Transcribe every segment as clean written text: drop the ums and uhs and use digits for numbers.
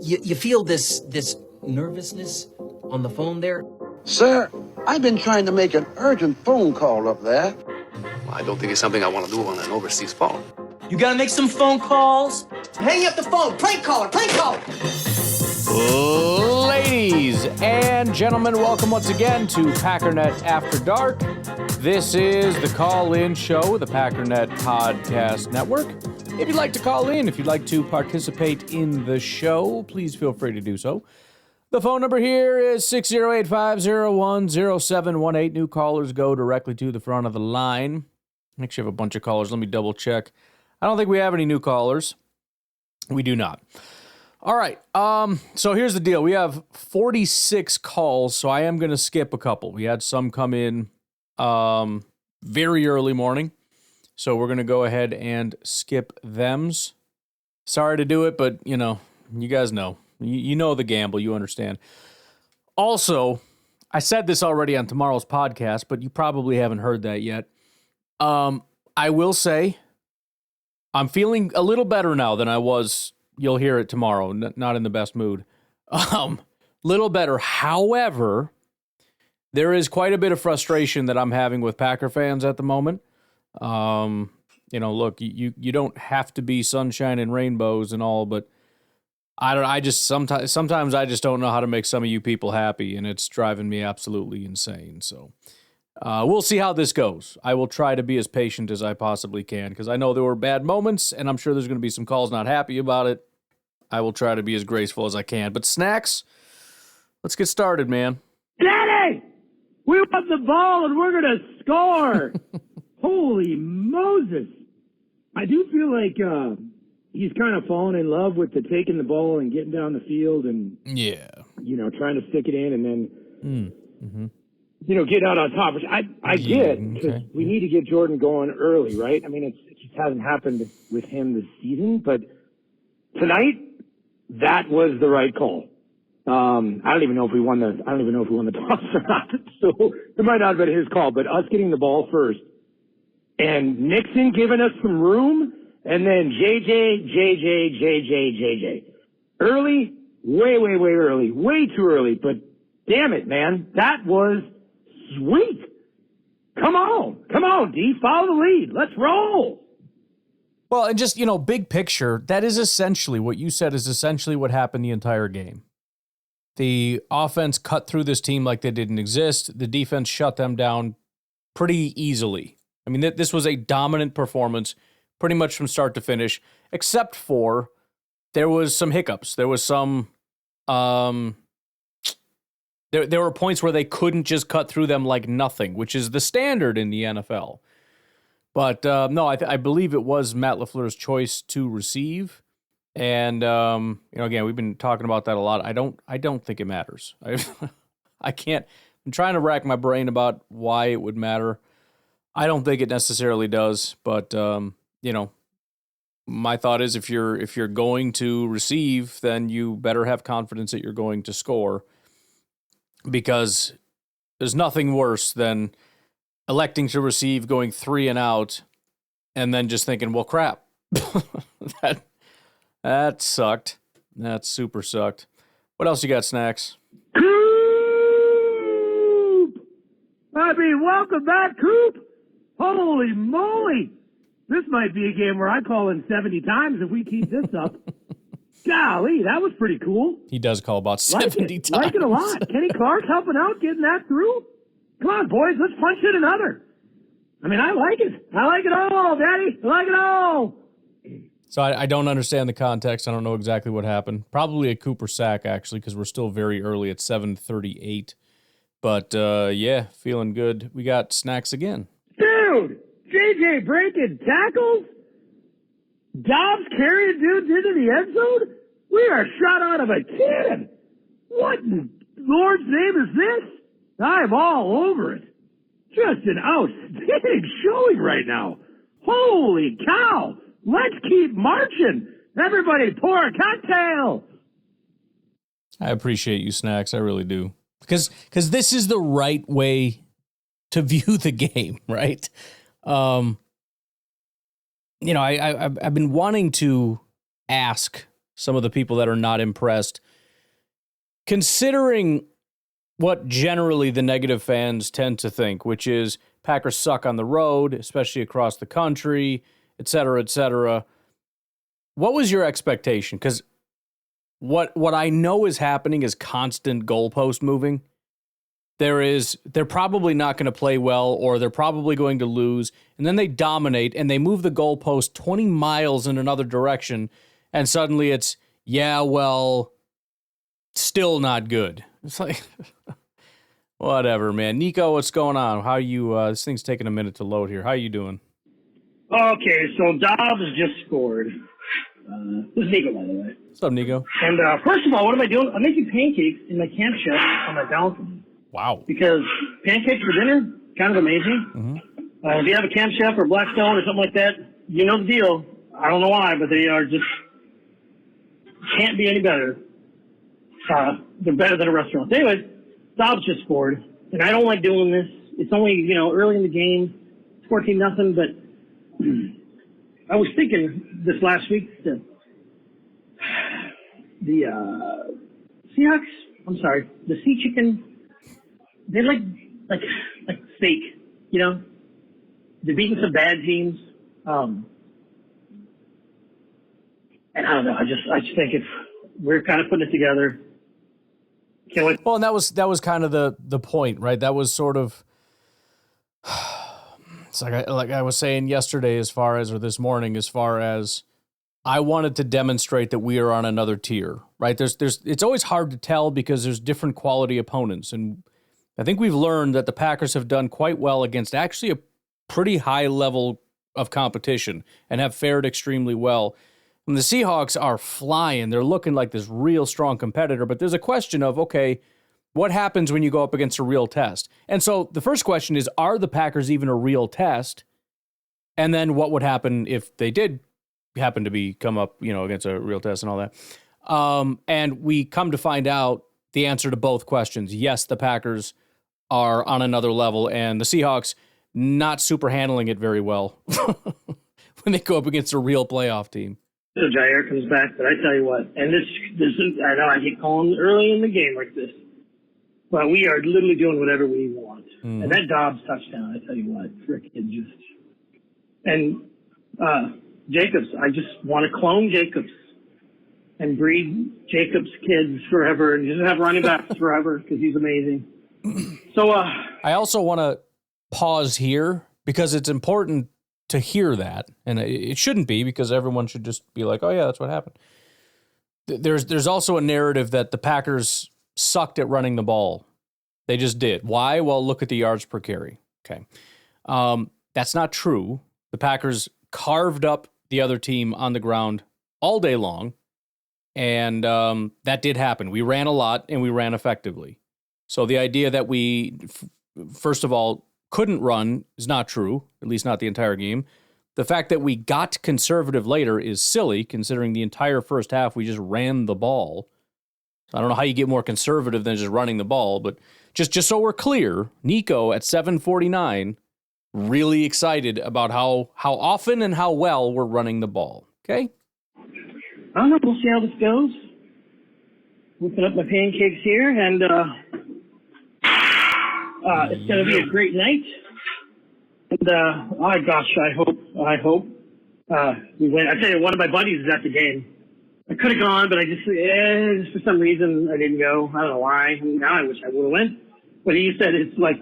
You feel this nervousness on the phone there? Sir, I've been trying to make an urgent phone call up there. Well, I don't think it's something I want to do on an overseas phone. You gotta make some phone calls. Hang up the phone. Prank caller. Prank caller. Ladies and gentlemen, welcome once again to Packernet After Dark. This is the call-in show of the Packernet Podcast Network. If you'd like to call in, if you'd like to participate in the show, please feel free to do so. The phone number here is 608-501-0718. New callers go directly to the front of the line. Actually, I have a bunch of callers. Let me double check. I don't think we have any new callers. We do not. All right. So here's the deal. We have 46 calls, so I am going to skip a couple. We had some come in very early morning, so we're going to go ahead and skip thems. Sorry to do it, but, you know, you guys know. You know the gamble. You understand. Also, I said this already on tomorrow's podcast, but you probably haven't heard that yet. I will say I'm feeling a little better now than I was. You'll hear it tomorrow. Not in the best mood. Little better. However, there is quite a bit of frustration that I'm having with Packer fans at the moment. You know, look, you don't have to be sunshine and rainbows and all, but I just sometimes I just don't know how to make some of you people happy, and it's driving me absolutely insane. So we'll see how this goes. I will try to be as patient as I possibly can, because I know there were bad moments, and I'm sure there's going to be some calls not happy about it. I will try to be as graceful as I can. But Snacks, let's get started, man. Daddy! We want the ball, and we're going to score! Holy Moses! I do feel like he's kind of fallen in love with the taking the ball and getting down the field and, you know, trying to stick it in and then, you know, get out on top, which I get, because we need to get Jordan going early, right? I mean, it just hasn't happened with him this season, but tonight, that was the right call. I don't even know if we won the toss or not, so it might not have been his call, but us getting the ball first and Nixon giving us some room, and then JJ. Early, way early, way too early, but damn it, man. That was sweet. Come on, D, follow the lead. Let's roll. Well, and just, you know, big picture, that is essentially what you said is essentially what happened the entire game. The offense cut through this team like they didn't exist. The defense shut them down pretty easily. I mean, this was a dominant performance pretty much from start to finish, except for there was some hiccups. There was some, there were points where they couldn't just cut through them like nothing, which is the standard in the NFL. But no, I believe it was Matt LaFleur's choice to receive. And, you know, again, we've been talking about that a lot. I don't think it matters. I'm trying to rack my brain about why it would matter. I don't think it necessarily does, but you know, my thought is if you're going to receive, then you better have confidence that you're going to score, because there's nothing worse than electing to receive, going 3 and out, and then just thinking, well, crap, that sucked. That super sucked. What else you got, Snacks? Coop! I mean, welcome back, Coop! Holy moly! This might be a game where I call in 70 times if we keep this up. Golly, that was pretty cool. He does call about 70 times. Like it a lot. Kenny Clark helping out, getting that through. Come on, boys, let's punch in another. I mean, I like it. I like it all, Daddy. I like it all. So I don't understand the context. I don't know exactly what happened. Probably a Cooper sack, actually, because we're still very early at 7:38. But, yeah, feeling good. We got Snacks again. Dude, JJ breaking tackles? Dobbs carrying dudes into the end zone? We are shot out of a cannon. What in Lord's name is this? I'm all over it. Just an outstanding showing right now. Holy cow. Let's keep marching. Everybody pour a cocktail. I appreciate you, Snacks. I really do. Because this is the right way to view the game, right? You know, I've been wanting to ask some of the people that are not impressed. Considering what generally the negative fans tend to think, which is Packers suck on the road, especially across the country, et cetera, et cetera. What was your expectation? Because what I know is happening is constant goalpost moving. They're probably not going to play well, or they're probably going to lose, and then they dominate and they move the goalpost 20 miles in another direction, and suddenly it's, yeah, well, still not good. It's like, whatever, man. Nico, what's going on? How you? This thing's taking a minute to load here. How you doing? Okay, so Dobbs just scored. This is Nico, by the way. What's up, Nico? And first of all, what am I doing? I'm making pancakes in my camp chef on my balcony. Wow. Because pancakes for dinner, kind of amazing. Mm-hmm. If you have a camp chef or Blackstone or something like that, you know the deal. I don't know why, but they are just can't be any better. They're better than a restaurant. Anyways, Dobbs just scored, and I don't like doing this. It's only, early in the game. It's 14-0, but I was thinking this last week that the Seahawks, the Sea Chicken, they're like fake, They're beating some bad teams. And I don't know, I just think if we're kind of putting it together, can't wait. Well, and that was kind of the point, right? That was sort of, it's like I was saying yesterday, or this morning, as far as I wanted to demonstrate that we are on another tier, right? It's always hard to tell because there's different quality opponents, and I think we've learned that the Packers have done quite well against actually a pretty high level of competition and have fared extremely well. And the Seahawks are flying. They're looking like this real strong competitor, but there's a question of, okay, what happens when you go up against a real test? And so the first question is, are the Packers even a real test? And then what would happen if they did happen to come up, against a real test and all that? And we come to find out the answer to both questions. Yes, the Packers are on another level, and the Seahawks not super handling it very well when they go up against a real playoff team. So Jair comes back, but I tell you what, and this is, I know I get calling early in the game like this, but we are literally doing whatever we want. And that Dobbs touchdown, I tell you what, frickin' just, and Jacobs, I just want to clone Jacobs and breed Jacobs' kids forever and just have running backs forever because he's amazing. So I also want to pause here because it's important to hear that, and it shouldn't be, because everyone should just be like, oh yeah, that's what happened. There's also a narrative that the Packers sucked at running the ball. They just did. Why? Well, look at the yards per carry. Okay. That's not true. The Packers carved up the other team on the ground all day long, and that did happen. We ran a lot, and we ran effectively. So the idea that we, first of all, couldn't run is not true, at least not the entire game. The fact that we got conservative later is silly, considering the entire first half we just ran the ball. I don't know how you get more conservative than just running the ball, but just so we're clear, Nico at 7:49, really excited about how often and how well we're running the ball. Okay? I don't know. We'll see how this goes. Whipping up my pancakes here, and it's going to be a great night. And, oh gosh, I hope we win. I tell you, one of my buddies is at the game. I could have gone, but I just for some reason, I didn't go. I don't know why. Now I wish I would have went. But he said it's like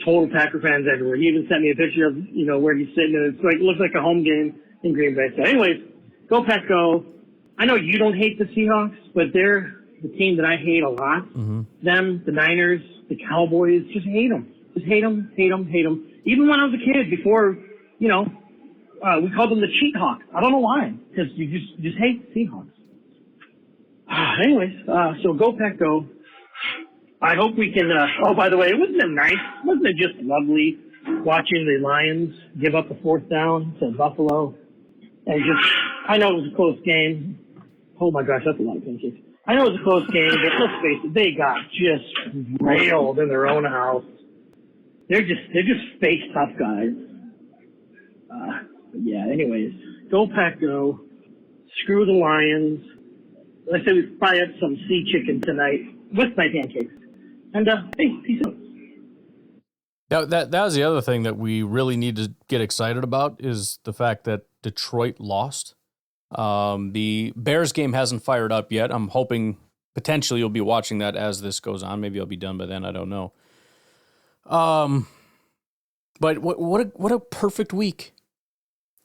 total Packer fans everywhere. He even sent me a picture of, where he's sitting, and it's like, it looks like a home game in Green Bay. So anyways, go Pack, go. I know you don't hate the Seahawks, but they're the team that I hate a lot. Mm-hmm. Them, the Niners, the Cowboys, just hate them. Just hate them, hate them, hate them. Even when I was a kid, before, we called them the Cheat Hawks. I don't know why, because you just hate Seahawks. Anyways, so go Pack, go. I hope we can, oh, by the way, wasn't it nice? Wasn't it just lovely watching the Lions give up a fourth down to Buffalo? And just, I know it was a close game. Oh my gosh, that's a lot of pancakes. I know it was a close game, but let's face it, they got just railed in their own house. They're just fake tough guys. Yeah, anyways, go Pack, go. Screw the Lions. I say we probably have some sea chicken tonight with my pancakes. And, hey, peace out. That was the other thing that we really need to get excited about is the fact that Detroit lost. The Bears game hasn't fired up yet. I'm hoping potentially you'll be watching that as this goes on. Maybe I'll be done by then. I don't know. But what a perfect week.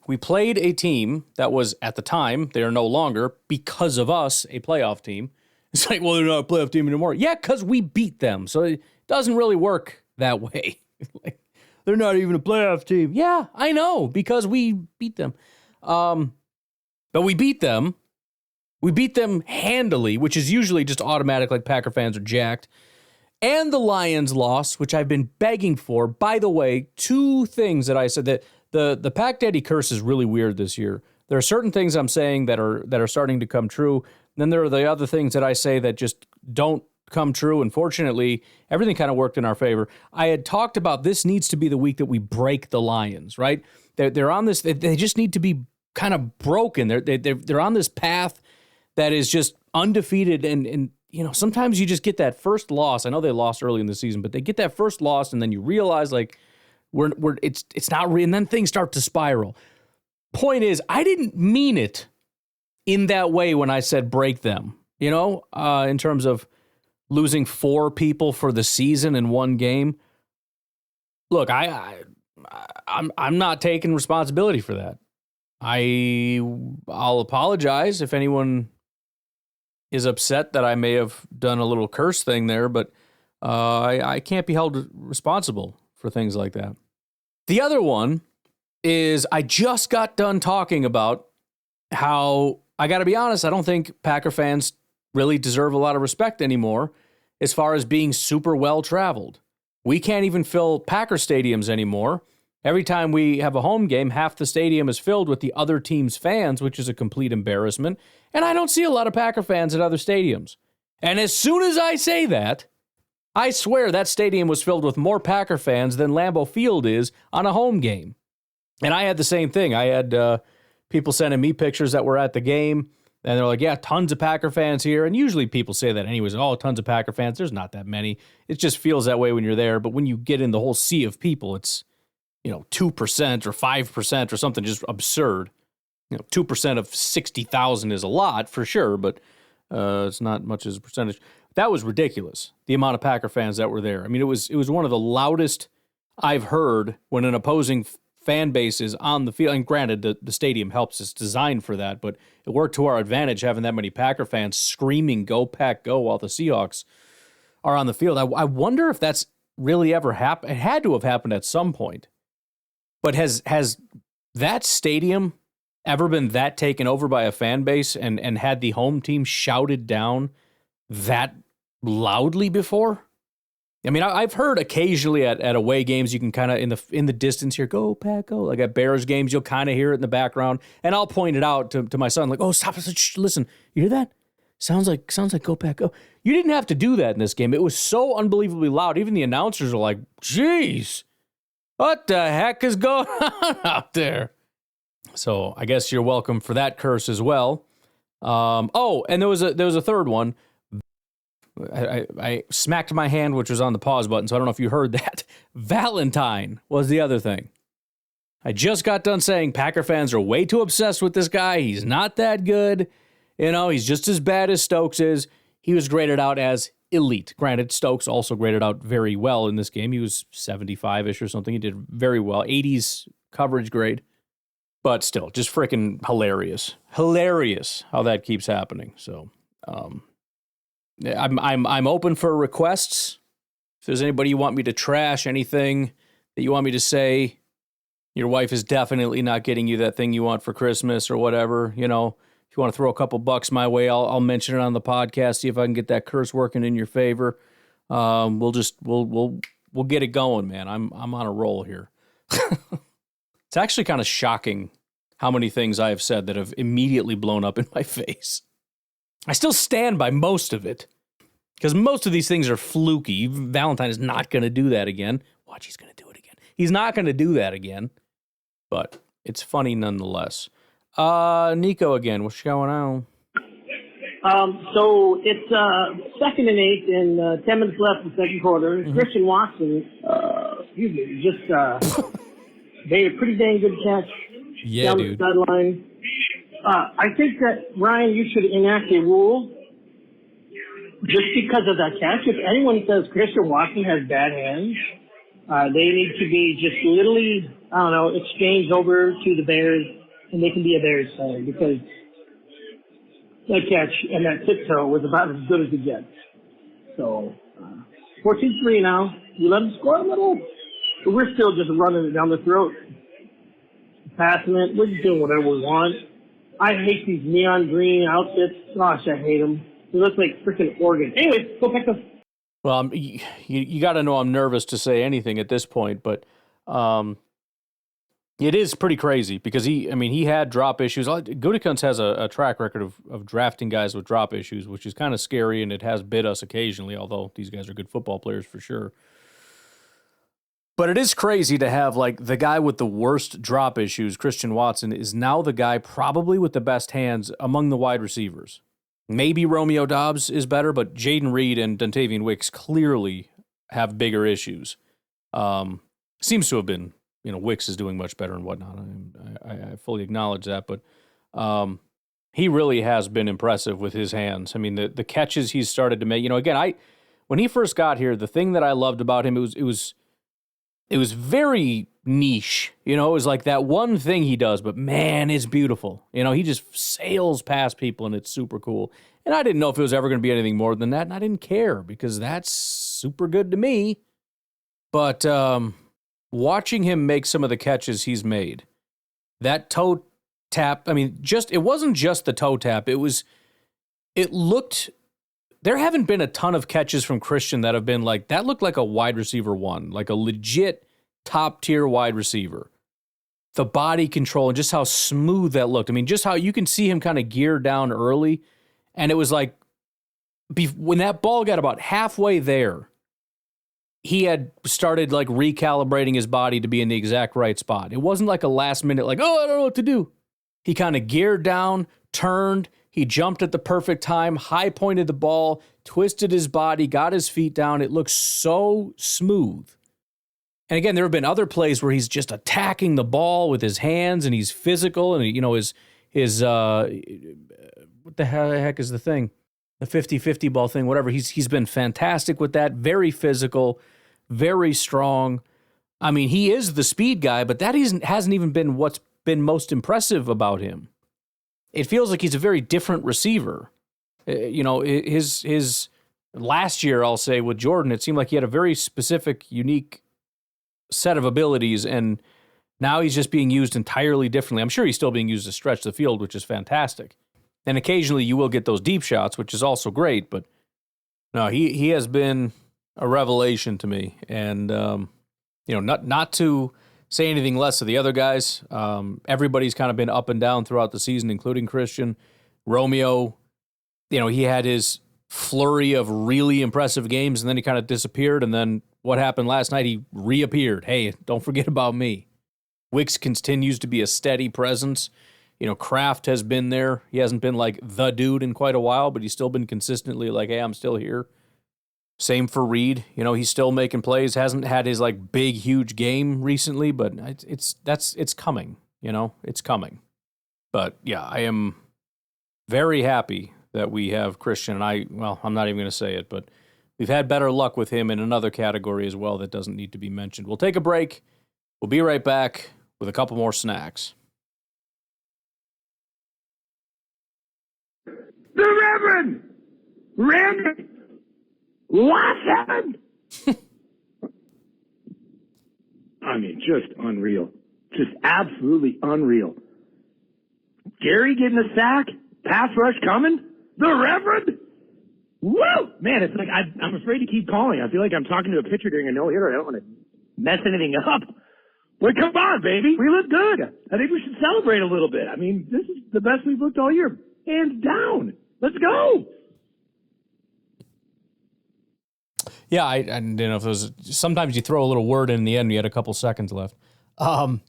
We played a team that was, at the time, they are no longer, because of us, a playoff team. It's like, well, they're not a playoff team anymore. Yeah, because we beat them. So it doesn't really work that way. Like, they're not even a playoff team. Yeah, I know, because we beat them. But we beat them. We beat them handily, which is usually just automatic, like Packer fans are jacked. And the Lions lost, which I've been begging for. By the way, two things that I said that the Pack Daddy curse is really weird this year. There are certain things I'm saying that are starting to come true. Then there are the other things that I say that just don't come true. And fortunately, everything kind of worked in our favor. I had talked about this needs to be the week that we break the Lions, right? They're on this. They just need to be kind of broken. They're on this path that is just undefeated. And you know, sometimes you just get that first loss. I know they lost early in the season, but they get that first loss, and then you realize like it's not real, and then things start to spiral. Point is, I didn't mean it in that way when I said break them. You know, in terms of losing 4 people for the season in one game. Look, I'm not taking responsibility for that. I'll apologize if anyone is upset that I may have done a little curse thing there, but I can't be held responsible for things like that. The other one is I just got done talking about how, I got to be honest, I don't think Packer fans really deserve a lot of respect anymore as far as being super well-traveled. We can't even fill Packer stadiums anymore. Every time we have a home game, half the stadium is filled with the other team's fans, which is a complete embarrassment. And I don't see a lot of Packer fans at other stadiums. And as soon as I say that, I swear that stadium was filled with more Packer fans than Lambeau Field is on a home game. And I had the same thing. I had people sending me pictures that were at the game, and they're like, yeah, tons of Packer fans here. And usually people say that anyways. Oh, tons of Packer fans. There's not that many. It just feels that way when you're there. But when you get in the whole sea of people, it's, 2% or 5% or something just absurd. 2% of 60,000 is a lot for sure, but it's not much as a percentage. That was ridiculous, the amount of Packer fans that were there. I mean, it was one of the loudest I've heard when an opposing fan base is on the field. And granted, the stadium helps. It's designed for that, but it worked to our advantage having that many Packer fans screaming, "Go Pack, go," while the Seahawks are on the field. I wonder if that's really ever happened. It had to have happened at some point. But has that stadium ever been that taken over by a fan base and had the home team shouted down that loudly before? I mean, I've heard occasionally at away games, you can kind of in the distance hear, "Go Pack, go." Like at Bears games, you'll kind of hear it in the background, and I'll point it out to my son, like, "Oh, stop! Listen, you hear that? Sounds like Go Pack, go." You didn't have to do that in this game. It was so unbelievably loud. Even the announcers are like, "Jeez, what the heck is going on out there?" So I guess you're welcome for that curse as well. And there was a third one. I smacked my hand, which was on the pause button, so I don't know if you heard that. Valentine was the other thing. I just got done saying Packer fans are way too obsessed with this guy. He's not that good. He's just as bad as Stokes is. He was graded out as elite. Granted, Stokes also graded out very well in this game. He was 75-ish or something. He did very well. 80s coverage grade. But still, just freaking hilarious. Hilarious how that keeps happening. So, I'm open for requests. If there's anybody you want me to trash, anything that you want me to say, your wife is definitely not getting you that thing you want for Christmas or whatever, if you want to throw a couple bucks my way, I'll mention it on the podcast, see if I can get that curse working in your favor. We'll get it going, man. I'm on a roll here. It's actually kind of shocking how many things I have said that have immediately blown up in my face. I still stand by most of it, because most of these things are fluky. Valentine is not going to do that again. Watch, he's going to do it again. He's not going to do that again, but it's funny nonetheless. Nico again, what's going on? So it's 2nd and 8 and 10 minutes left in the second quarter. Christian Watson, just made a pretty dang good catch down the sideline. I think that, Ryan, you should enact a rule just because of that catch. If anyone says Christian Watson has bad hands, they need to be just literally, exchanged over to the Bears, and they can be a Bears fan because that catch and that tiptoe was about as good as it gets. So, 14-3 now. You let them score a little, but we're still just running it down the throat. Passing it. We're just doing whatever we want. I hate these neon green outfits. Gosh, I hate them. They look like freaking Oregon. Anyways, go pick them. Well, you got to know I'm nervous to say anything at this point, but it is pretty crazy because he had drop issues. Gutekunst has a track record of drafting guys with drop issues, which is kind of scary, and it has bit us occasionally, although these guys are good football players for sure. But it is crazy to have, like, the guy with the worst drop issues, Christian Watson, is now the guy probably with the best hands among the wide receivers. Maybe Romeo Doubs is better, but Jaden Reed and Dontavian Wicks clearly have bigger issues. Seems to have been, Wicks is doing much better and whatnot. I fully acknowledge that, but he really has been impressive with his hands. I mean, the catches he's started to make, again, when he first got here, the thing that I loved about him, it was very niche. It was like that one thing he does, but man, it's beautiful. He just sails past people, and it's super cool. And I didn't know if it was ever going to be anything more than that, and I didn't care because that's super good to me. But watching him make some of the catches he's made, that toe tap, it wasn't just the toe tap. There haven't been a ton of catches from Christian that have been like, that looked like a wide receiver one, like a legit top-tier wide receiver. The body control and just how smooth that looked. Just how you can see him kind of gear down early, and it was like, when that ball got about halfway there, he had started like recalibrating his body to be in the exact right spot. It wasn't like a last minute, like, oh, I don't know what to do. He kind of geared down, turned, he jumped at the perfect time, high pointed the ball, twisted his body, got his feet down. It looks so smooth. And again, there have been other plays where he's just attacking the ball with his hands and he's physical and, his what the heck is the thing? The 50-50 ball thing, whatever. He's been fantastic with that. Very physical, very strong. He is the speed guy, but that hasn't even been what's been most impressive about him. It feels like he's a very different receiver. His last year, I'll say, with Jordan, it seemed like he had a very specific, unique set of abilities, and now he's just being used entirely differently. I'm sure he's still being used to stretch the field, which is fantastic. And occasionally you will get those deep shots, which is also great, but no, he has been a revelation to me. And, not to say anything less of the other guys. Everybody's kind of been up and down throughout the season, including Christian. Romeo, he had his flurry of really impressive games, and then he kind of disappeared, and then what happened last night, he reappeared. Hey, don't forget about me. Wicks continues to be a steady presence. Kraft has been there. He hasn't been like the dude in quite a while, but he's still been consistently like, hey, I'm still here. Same for Reed. He's still making plays. Hasn't had his like big, huge game recently, but it's coming. It's coming. But yeah, I am very happy that we have Christian. I'm not even going to say it, but we've had better luck with him in another category as well that doesn't need to be mentioned. We'll take a break. We'll be right back with a couple more snacks. The Reverend Randy Watson! Just unreal. Just absolutely unreal. Gary getting a sack, pass rush coming, the Reverend? Woo! Man, it's like I'm afraid to keep calling. I feel like I'm talking to a pitcher during a no-hitter. I don't want to mess anything up. But come on, baby. We look good. I think we should celebrate a little bit. This is the best we've looked all year. Hands down. Let's go. Yeah, I didn't know if it was. Sometimes you throw a little word in the end. You had a couple seconds left. No,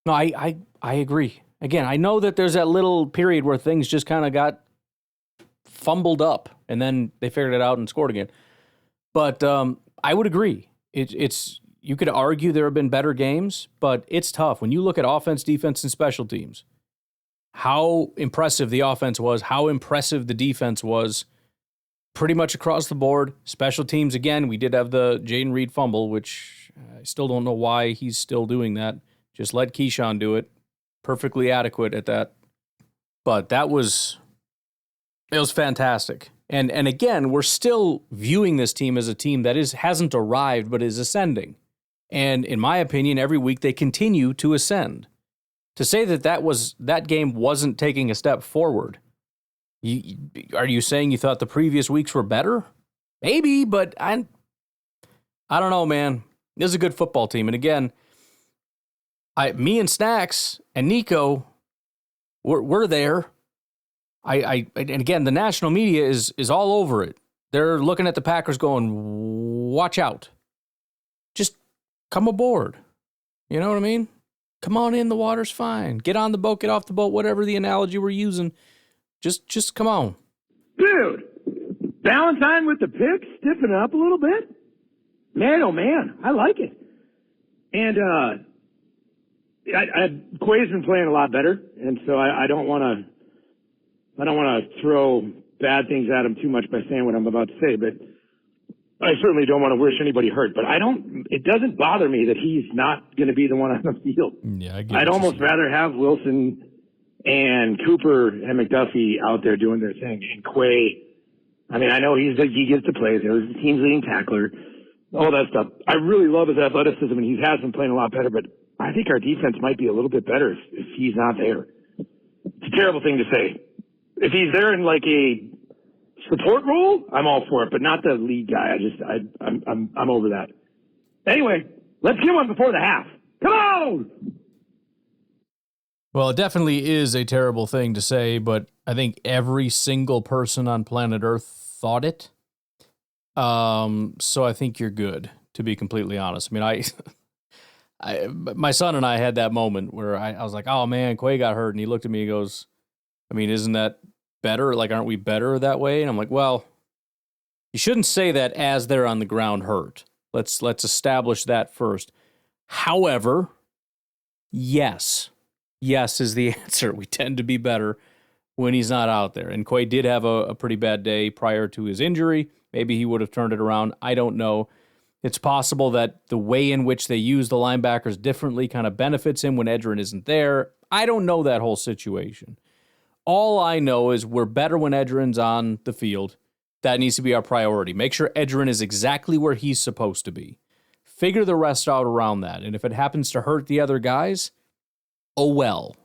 I agree. Again, I know that there's that little period where things just kind of got fumbled up, and then they figured it out and scored again. But I would agree. It's you could argue there have been better games, but it's tough. When you look at offense, defense, and special teams, how impressive the offense was, how impressive the defense was, pretty much across the board. Special teams, again, we did have the Jaden Reed fumble, which I still don't know why he's still doing that. Just let Keyshawn do it. Perfectly adequate at that. But it was fantastic. And again, we're still viewing this team as a team that hasn't arrived, but is ascending. And in my opinion, every week they continue to ascend. To say that game wasn't taking a step forward, are you saying you thought the previous weeks were better? Maybe, but I don't know, man. This is a good football team. And again, me and Snacks and Nico, we're there. And again, the national media is all over it. They're looking at the Packers going, watch out. Just come aboard. You know what I mean? Come on in, the water's fine. Get on the boat, get off the boat, whatever the analogy we're using. Just come on. Dude, Valentine with the pick, stiffen up a little bit. Man, oh man, I like it. And Quay's been playing a lot better, and so I don't want to throw bad things at him too much by saying what I'm about to say, but I certainly don't want to wish anybody hurt. But it doesn't bother me that he's not going to be the one on the field. Yeah, I'd almost rather have Wilson and Cooper and McDuffie out there doing their thing. And Quay, I mean, I know he gets to play. He was the team's leading tackler, all that stuff. I really love his athleticism, and he has been playing a lot better, but I think our defense might be a little bit better if he's not there. It's a terrible thing to say. If he's there in like a support role, I'm all for it, but not the lead guy. I'm over that. Anyway, let's get one before the half. Come on! Well, it definitely is a terrible thing to say, but I think every single person on planet Earth thought it. So I think you're good, to be completely honest. I mean, my son and I had that moment where I was like, oh man, Quay got hurt. And he looked at me and goes, I mean, isn't that better? Like, aren't we better that way? And I'm like, well, you shouldn't say that as they're on the ground hurt. Let's establish that first. However, yes is the answer. We tend to be better when he's not out there. And Quay did have a pretty bad day prior to his injury. Maybe he would have turned it around. I don't know. It's possible that the way in which they use the linebackers differently kind of benefits him when Edgerrin isn't there. I don't know that whole situation. All I know is we're better when Edgerrin's on the field. That needs to be our priority. Make sure Edgerrin is exactly where he's supposed to be. Figure the rest out around that. And if it happens to hurt the other guys, oh well.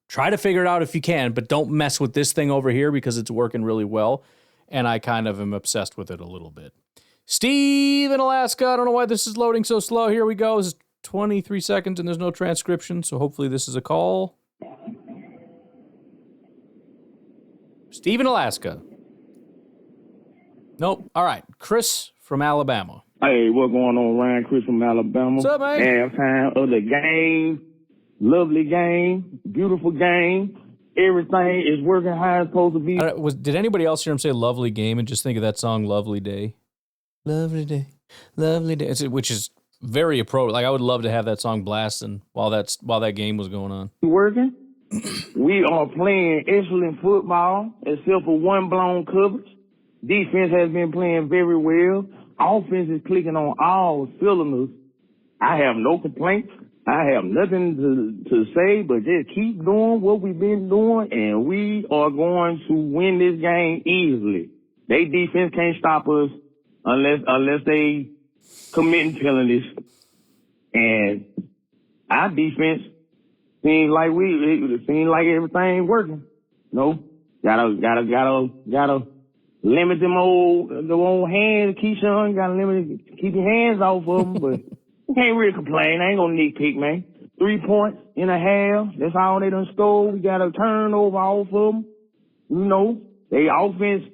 Try to figure it out if you can, but don't mess with this thing over here because it's working really well. And I kind of am obsessed with it a little bit. Steve in Alaska. I don't know why this is loading so slow. Here we go. This is 23 seconds and there's no transcription, so hopefully this is a call. Steve in Alaska. Nope. All right. Chris from Alabama. Hey, what's going on, Ryan? Chris from Alabama. What's up, man? Halftime of the game. Lovely game. Beautiful game. Everything is working how it's supposed to be. Did anybody else hear him say lovely game and just think of that song, Lovely Day? Lovely Day. Lovely Day. Which is very appropriate. Like, I would love to have that song blasting while that game was going on. Working. We are playing excellent football, except for one blown coverage. Defense has been playing very well. Offense is clicking on all cylinders. I have no complaints. I have nothing to say, but just keep doing what we've been doing, and we are going to win this game easily. They defense can't stop us unless they committing penalties. And our defense seems like everything working. No, gotta limit them old hands. Keyshawn, keep your hands off of them, but you can't really complain. I ain't gonna nitpick, man. 3 points in a half. That's all they done scored. We got a turnover off of them. You know, they offense,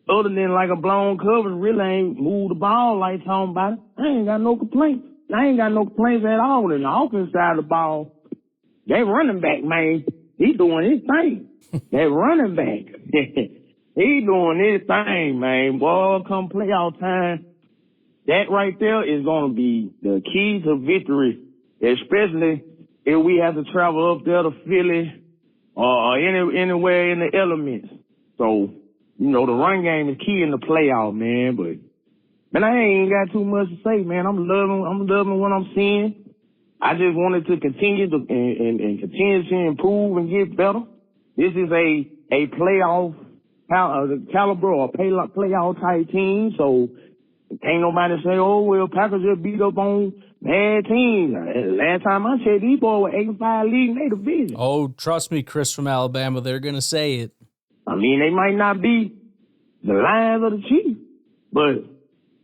other than like a blown cover, really ain't moved the ball like talking about it. I ain't got no complaints. I ain't got no complaints at all. In the offense side of the ball, they running back, man. He doing his thing. That running back. He doing his thing, man. Boy, come playoff time, that right there is going to be the key to victory, especially if we have to travel up there to Philly or anywhere in the elements. So, the run game is key in the playoff, man. But, man, I ain't got too much to say, man. I'm loving what I'm seeing. I just wanted to continue to and continue to improve and get better. This is a playoff caliber or playoff type team, so ain't nobody say, oh, well, Packers just beat up on bad teams. Last time I checked, these boys were 8-5 leading their division. Oh, trust me, Chris from Alabama, they're going to say it. I mean, they might not be the Lions or the Chiefs, but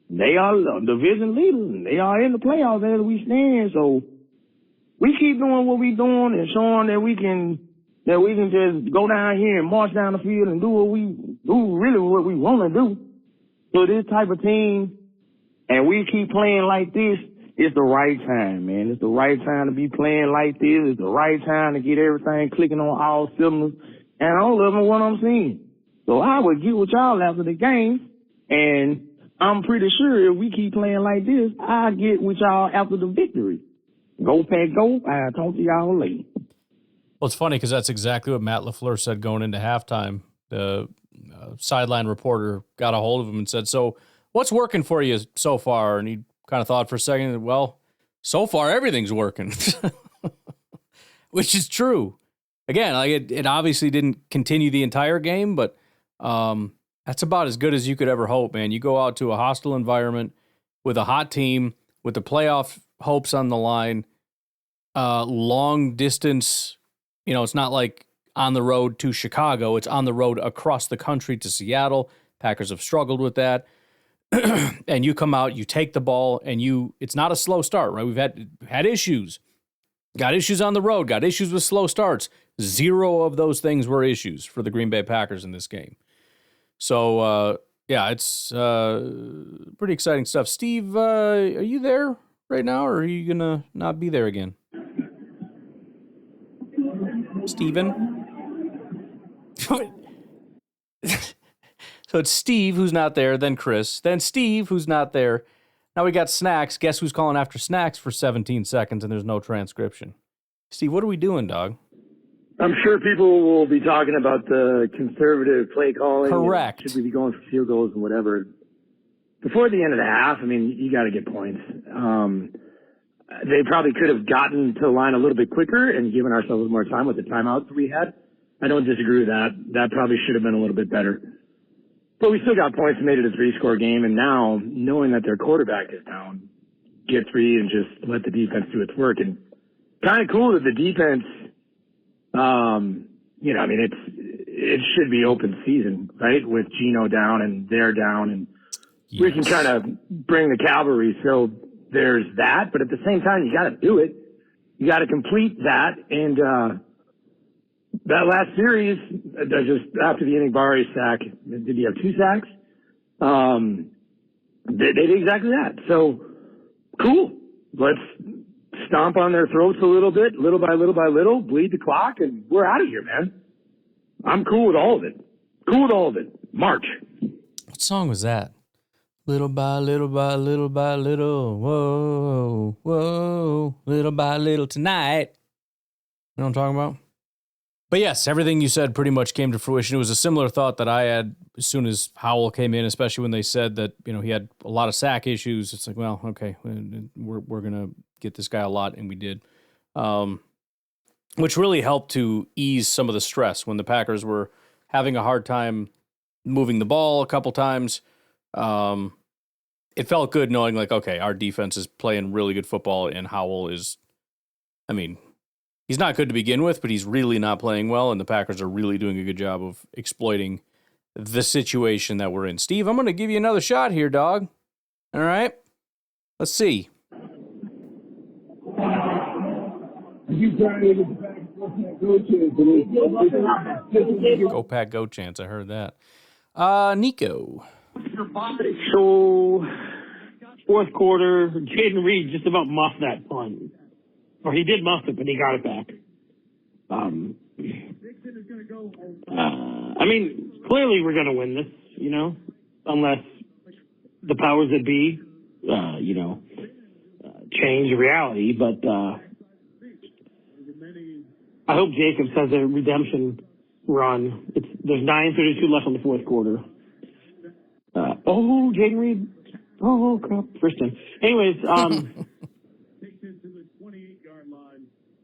they are division leaders, and they are in the playoffs as we stand, so we keep doing what we're doing and showing that we can just go down here and march down the field and do what we want to do. So this type of team, and we keep playing like this, it's the right time, man. It's the right time to be playing like this. It's the right time to get everything clicking on all cylinders. And I'm loving what I'm seeing. So I would get with y'all after the game, and I'm pretty sure if we keep playing like this, I'll get with y'all after the victory. Go Pack, go. I'll talk to y'all later. Well, it's funny because that's exactly what Matt LaFleur said going into halftime. The sideline reporter got a hold of him and said, so what's working for you so far? And he kind of thought for a second, well, so far everything's working, which is true. Again, like it obviously didn't continue the entire game, but that's about as good as you could ever hope, man. You go out to a hostile environment with a hot team, with the playoff hopes on the line, long distance. It's not like on the road to Chicago. It's on the road across the country to Seattle. Packers have struggled with that. And you come out, you take the ball, and it's not a slow start, right? We've had issues. Got issues on the road, got issues with slow starts. 0 of those things were issues for the Green Bay Packers in this game. So, it's pretty exciting stuff. Steve, are you there right now, or are you going to not be there again? Steven? So it's Steve who's not there, then Chris, then Steve who's not there. Now we got Snacks. Guess who's calling after Snacks for 17 seconds and there's no transcription? Steve, what are we doing, dog? I'm sure people will be talking about the conservative play calling. Correct. Should we be going for field goals and whatever? Before the end of the half, I mean, you got to get points. They probably could have gotten to the line a little bit quicker and given ourselves more time with the timeouts we had. I don't disagree with that. That probably should have been a little bit better. But we still got points and made it a 3-score game. And now, knowing that their quarterback is down, get 3 and just let the defense do its work. And kind of cool that the defense, it should be open season, right? With Geno down and they're down, and yes, we can kind of bring the cavalry. So there's that, but at the same time, you got to do it. You got to complete that. And that last series, just after the Enigbari sack, did he have 2 sacks? They did exactly that. So cool. Let's stomp on their throats a little bit, little by little by little, bleed the clock, and we're out of here, man. I'm cool with all of it. Cool with all of it. March. What song was that? Little by little by little by little, whoa, whoa, little by little tonight. You know what I'm talking about? But yes, everything you said pretty much came to fruition. It was a similar thought that I had as soon as Howell came in, especially when they said that, he had a lot of sack issues. It's like, well, okay, we're going to get this guy a lot, and we did. Which really helped to ease some of the stress when the Packers were having a hard time moving the ball a couple times. It felt good knowing, like, okay, our defense is playing really good football, and Howell is, he's not good to begin with, but he's really not playing well, and the Packers are really doing a good job of exploiting the situation that we're in. Steve, I'm going to give you another shot here, dog. All right? Let's see. Go Pack, go chance. I heard that. Nico. So, fourth quarter, Jaden Reed just about muffed that punt. Or he did muff it, but he got it back. I mean, clearly we're going to win this, unless the powers that be, change reality. But I hope Jacobs has a redemption run. There's 9:32 left on the fourth quarter. Jaden Reed. Oh, crap. First time. Anyways,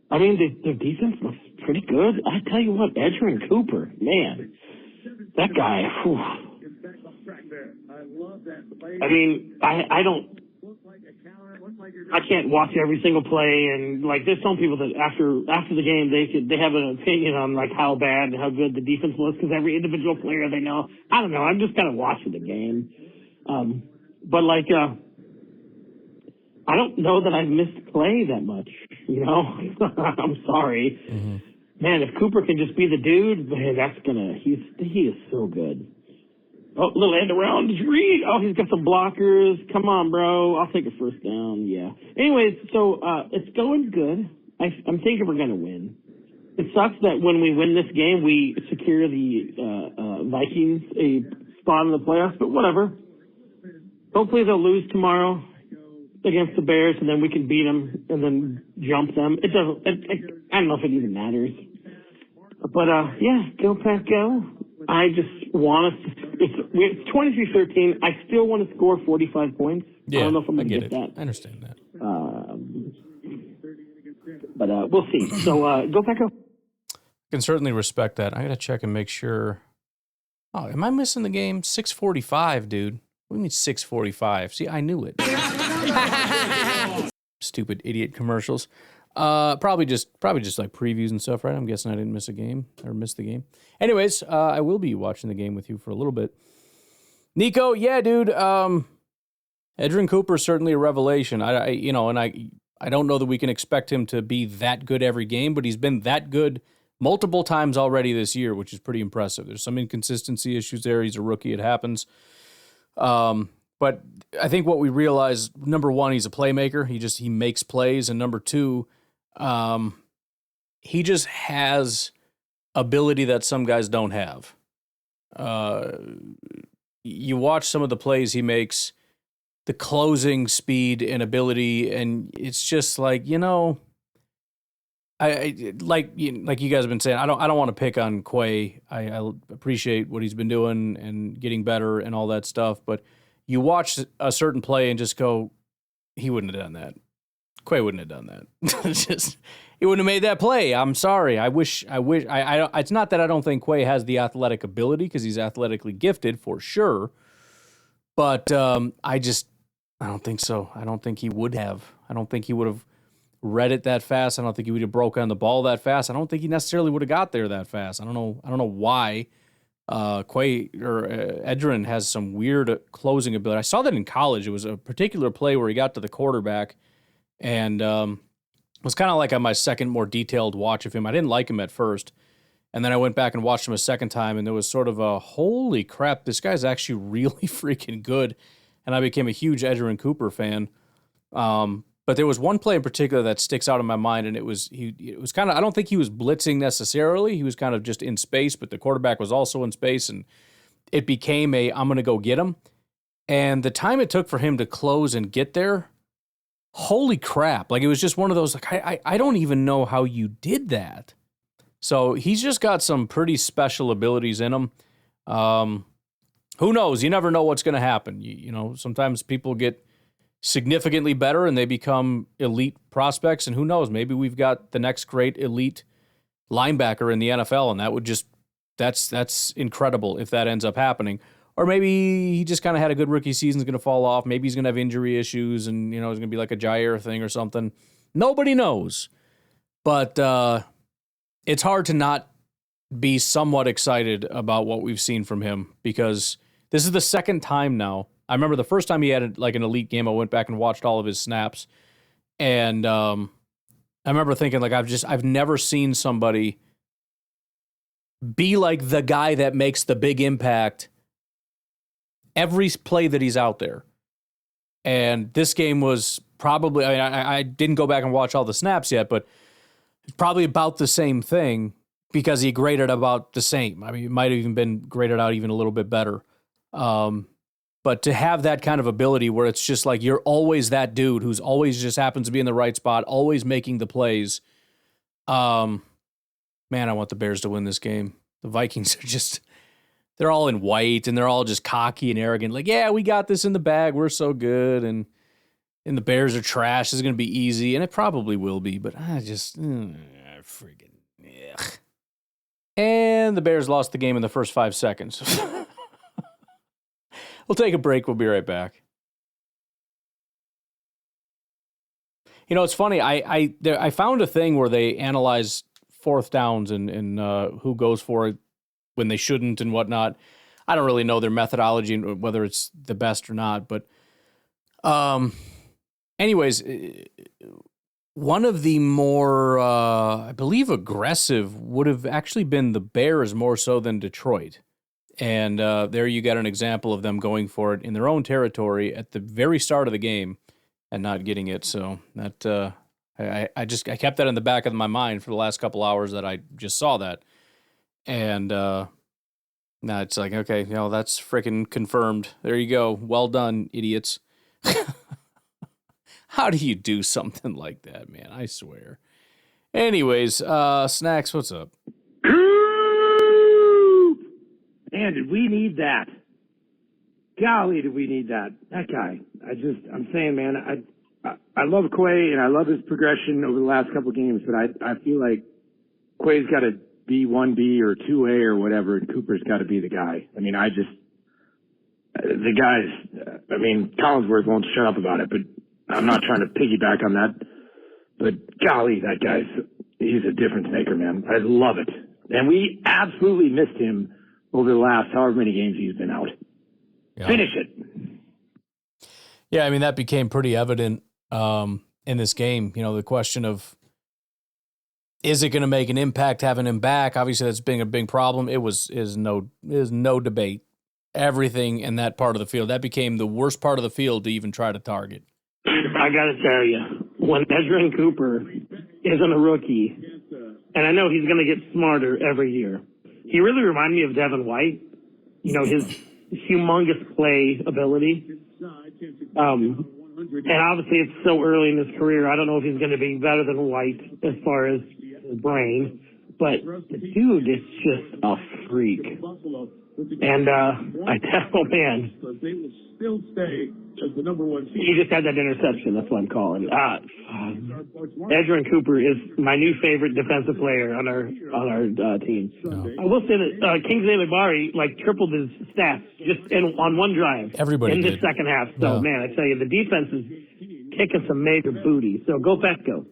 I mean, their defense looks pretty good. I tell you what, Edgerrin Cooper, man, that guy. Whew. I mean, I can't watch every single play, and there's some people that after the game they have an opinion on how bad and how good the defense was because every individual player they know. I don't know. I'm just kind of watching the game, but I don't know that I've missed Clay that much. I'm sorry, man. If Cooper can just be the dude, man, he is so good. Oh, little end around Reed. Oh, he's got some blockers. Come on, bro. I'll take a first down. Yeah. Anyways, so it's going good. I'm thinking we're going to win. It sucks that when we win this game, we secure the Vikings a spot in the playoffs, but whatever. Hopefully they'll lose tomorrow against the Bears, and then we can beat them and then jump them. It doesn't. I don't know if it even matters. But yeah, go Pack, go. I just want us. It's 23-13. I still want to score 45 points. Yeah, I don't know if I'm going to get that. I understand that. But we'll see. So go Pack, go. I can certainly respect that. I got to check and make sure. Oh, am I missing the game? 6:45, dude. What do you mean 6:45? See, I knew it. Stupid idiot commercials. Probably just like previews and stuff, right? I'm guessing I didn't miss a game or miss the game. Anyways, I will be watching the game with you for a little bit. Nico, yeah, dude. Edgerrin Cooper is certainly a revelation. I don't know that we can expect him to be that good every game, but he's been that good multiple times already this year, which is pretty impressive. There's some inconsistency issues there. He's a rookie. It happens. But I think what we realize, number one, he's a playmaker. He makes plays. And number two, he just has ability that some guys don't have. You watch some of the plays he makes, the closing speed and ability, and it's just like, like you guys have been saying, I don't want to pick on Quay. I appreciate what he's been doing and getting better and all that stuff, but you watch a certain play and just go, he wouldn't have done that. Quay wouldn't have done that. He wouldn't have made that play. I'm sorry. I wish. It's not that I don't think Quay has the athletic ability, because he's athletically gifted for sure, but I don't think so. I don't think he would have. I don't think he would have read it that fast. I don't think he would have broken the ball that fast. I don't think he necessarily would have got there that fast. I don't know why. Quay or Edgerrin has some weird closing ability. I saw that in college. It was a particular play where he got to the quarterback, and it was kind of like on my second, more detailed watch of him. I didn't like him at first, and then I went back and watched him a second time, and there was sort of a, holy crap, this guy's actually really freaking good, and I became a huge Edgerrin Cooper fan. But there was one play in particular that sticks out in my mind, and it was kind of, I don't think he was blitzing necessarily. He was kind of just in space, but the quarterback was also in space, and it became I'm going to go get him. And the time it took for him to close and get there, holy crap. Like, it was just one of those, like, I don't even know how you did that. So he's just got some pretty special abilities in him. Who knows? You never know what's going to happen. You know, sometimes people get significantly better and they become elite prospects, and who knows, maybe we've got the next great elite linebacker in the NFL, and that would just that's incredible if that ends up happening. Or maybe he just kind of had a good rookie season, is going to fall off. Maybe he's going to have injury issues, and it's going to be like a Jair thing or something. Nobody knows. But it's hard to not be somewhat excited about what we've seen from him, because this is the second time now. I remember the first time he had like an elite game, I went back and watched all of his snaps. And I remember thinking, like, I've never seen somebody be like the guy that makes the big impact every play that he's out there. And this game was probably, I didn't go back and watch all the snaps yet, but probably about the same thing because he graded about the same. I mean, it might have even been graded out even a little bit better. But to have that kind of ability where it's just like you're always that dude who's always just happens to be in the right spot, always making the plays. Man, I want the Bears to win this game. The Vikings are just, they're all in white and they're all just cocky and arrogant. Like, yeah, we got this in the bag. We're so good. And the Bears are trash. This is going to be easy. And it probably will be, but I just, friggin', ugh. And the Bears lost the game in the first 5 seconds. We'll take a break. We'll be right back. You know, it's funny. I found a thing where they analyze fourth downs and who goes for it when they shouldn't and whatnot. I don't really know their methodology and whether it's the best or not. But anyways, one of the more, I believe, aggressive would have actually been the Bears more so than Detroit. And there you got an example of them going for it in their own territory at the very start of the game and not getting it. So that I kept that in the back of my mind for the last couple hours that I just saw that. And now it's like, okay, you know, that's freaking confirmed. There you go. Well done, idiots. How do you do something like that, man? I swear. Anyways, Snacks, what's up? Man, did we need that? Golly, did we need that? That guy. I'm saying, man, I love Quay and I love his progression over the last couple of games, but I feel like Quay's got to be 1B or 2A or whatever, and Cooper's got to be the guy. I mean, the guys, Collinsworth won't shut up about it, but I'm not trying to piggyback on that. But golly, he's a difference maker, man. I love it. And we absolutely missed him over the last however many games he's been out. Yeah. Finish it. Yeah, I mean, that became pretty evident in this game. You know, the question of, is it going to make an impact having him back? Obviously, that's been a big problem. Is no debate. Everything in that part of the field, that became the worst part of the field to even try to target. I got to tell you, when Ezra Cooper isn't a rookie, and I know he's going to get smarter every year, he really reminded me of Devin White. You know, his humongous play ability. And obviously it's so early in his career. I don't know if he's going to be better than White as far as his brain. But the dude is just a freak. And I tell, man, they will still stay as the number one team. He just had that interception. That's what I'm calling. Edgerrin Cooper is my new favorite defensive player on our team. I will say that Kingsley Enagbare tripled his stats just on one drive. Everybody in did. the second half. So man, I tell you, the defense is kicking some major booty. So go Petco.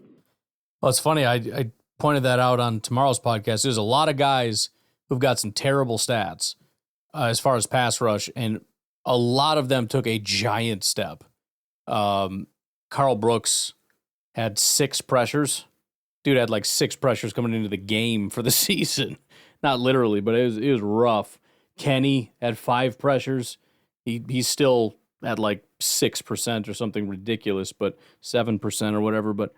Well, it's funny. I pointed that out on tomorrow's podcast. There's a lot of guys who've got some terrible stats as far as pass rush, and a lot of them took a giant step. Carl Brooks had 6 pressures. Dude had 6 pressures coming into the game for the season. Not literally, but it was rough. Kenny had 5 pressures. He's still at 6% or something ridiculous, but 7% or whatever. But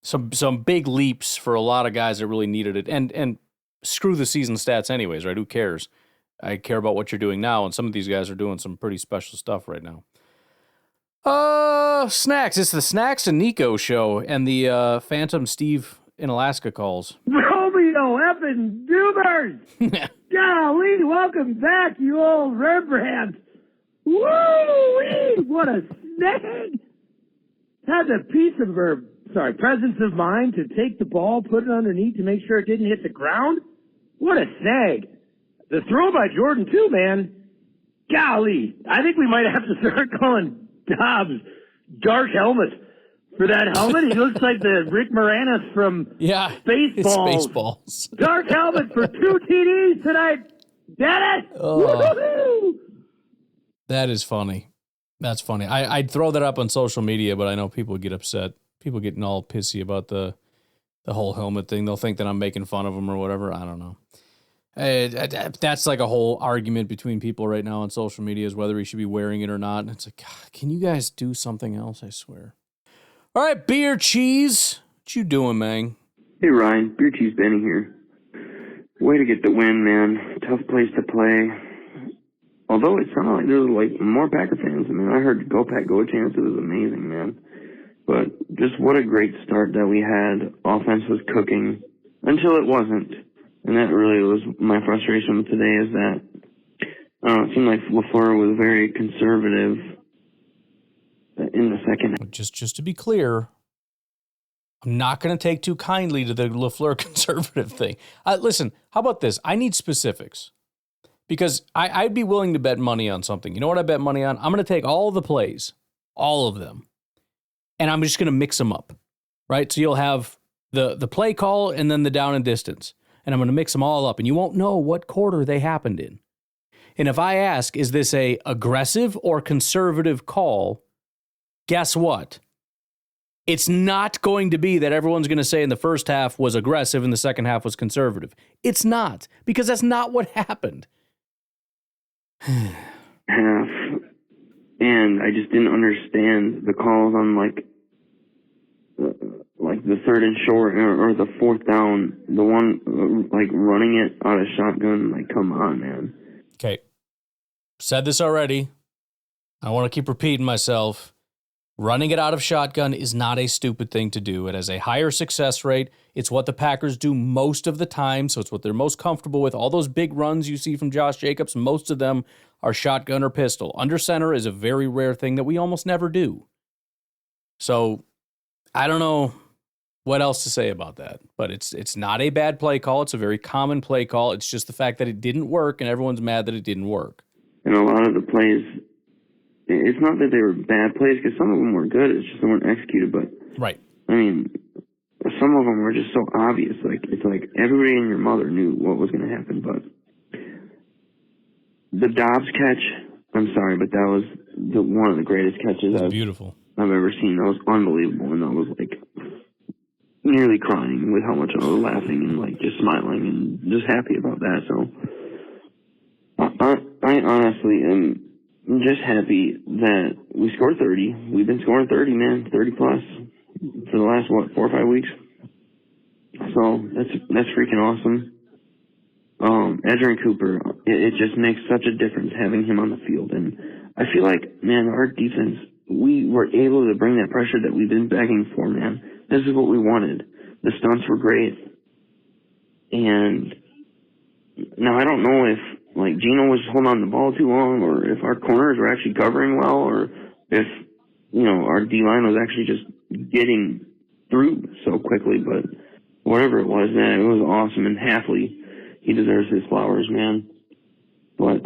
some big leaps for a lot of guys that really needed it. And screw the season stats anyways, right? Who cares? I care about what you're doing now, and some of these guys are doing some pretty special stuff right now. Snacks. It's the Snacks and Nico show, and the Phantom Steve in Alaska calls. Romeo effing Dubers! Golly, welcome back, you old Rembrandt! Woo-wee! What a snag! Had the presence of mind to take the ball, put it underneath to make sure it didn't hit the ground. What a snag. The throw by Jordan, too, man. Golly. I think we might have to start calling Dobbs Dark Helmet for that helmet. He looks like the Rick Moranis from Spaceballs. Dark Helmet for 2 TDs tonight. Get it? That is funny. That's funny. I'd throw that up on social media, but I know people get upset. People getting all pissy about the whole helmet thing. They'll think that I'm making fun of them or whatever. I don't know. That's a whole argument between people right now on social media is whether he should be wearing it or not. And it's God, can you guys do something else? I swear. All right, beer cheese. What you doing, man? Hey Ryan, Beer Cheese Benny here. Way to get the win, man. Tough place to play. Although it sounded like there was like more Packer fans. I mean, I heard Go Pack Go chants. It was amazing, man. But just what a great start that we had. Offense was cooking until it wasn't. And that really was my frustration with today is that it seemed like LaFleur was very conservative in the second half. Just to be clear, I'm not going to take too kindly to the LaFleur conservative thing. Listen, how about this? I need specifics because I'd be willing to bet money on something. You know what I bet money on? I'm going to take all the plays, all of them, and I'm just going to mix them up, right? So you'll have the play call and then the down and distance, and I'm going to mix them all up, and you won't know what quarter they happened in. And if I ask, is this a aggressive or conservative call, guess what? It's not going to be that everyone's going to say in the first half was aggressive and the second half was conservative. It's not, because that's not what happened. Half, and I just didn't understand the calls on like the third and short or the fourth down, the one like running it out of shotgun. Like, come on, man. Okay, said this already. I want to keep repeating myself. Running it out of shotgun is not a stupid thing to do. It has a higher success rate. It's what the Packers do most of the time, so it's what they're most comfortable with. All those big runs you see from Josh Jacobs, most of them are shotgun or pistol. Under center is a very rare thing that we almost never do. So I don't know what else to say about that, but it's not a bad play call. It's a very common play call. It's just the fact that it didn't work, and everyone's mad that it didn't work. And a lot of the plays, it's not that they were bad plays, because some of them were good. It's just they weren't executed. But right. I mean, some of them were just so obvious. Like, it's like everybody and your mother knew what was going to happen. But the Dobbs catch, I'm sorry, but that was one of the greatest catches I've ever seen. That was unbelievable, and I was like nearly crying with how much I was laughing and like just smiling and just happy about that. So I honestly am just happy that we scored 30. We've been scoring 30, man, 30 plus for the last, 4 or 5 weeks. So that's freaking awesome. Edgerrin Cooper, it just makes such a difference having him on the field. And I feel like, man, our defense, we were able to bring that pressure that we've been begging for, man. This is what we wanted. The stunts were great. And now I don't know if, like, Gino was holding on to the ball too long, or if our corners were actually covering well, or if, our D-line was actually just getting through so quickly. But whatever it was, man, it was awesome. And Halfley, he deserves his flowers, man. But,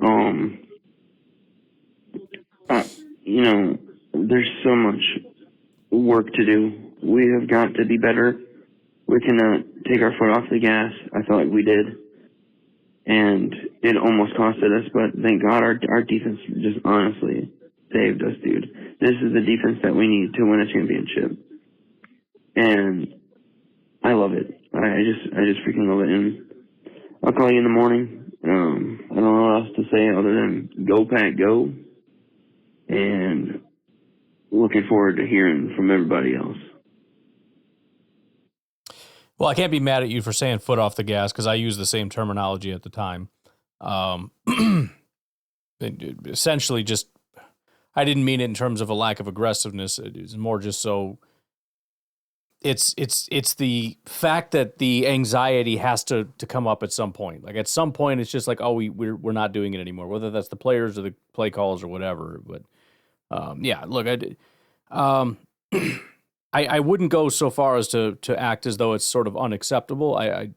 there's so much work to do. We have got to be better. We cannot take our foot off the gas. I felt like we did. And it almost costed us, but thank God our defense just honestly saved us, dude. This is the defense that we need to win a championship. And I love it. I just freaking love it. And I'll call you in the morning. I don't know what else to say other than go Pack go. And looking forward to hearing from everybody else. Well, I can't be mad at you for saying foot off the gas because I used the same terminology at the time. Essentially, just I didn't mean it in terms of a lack of aggressiveness. It was more just so it's the fact that the anxiety has to come up at some point. Like at some point, it's just like, oh, we're not doing it anymore. Whether that's the players or the play calls or whatever. But yeah, look, I wouldn't go so far as to act as though it's sort of unacceptable. I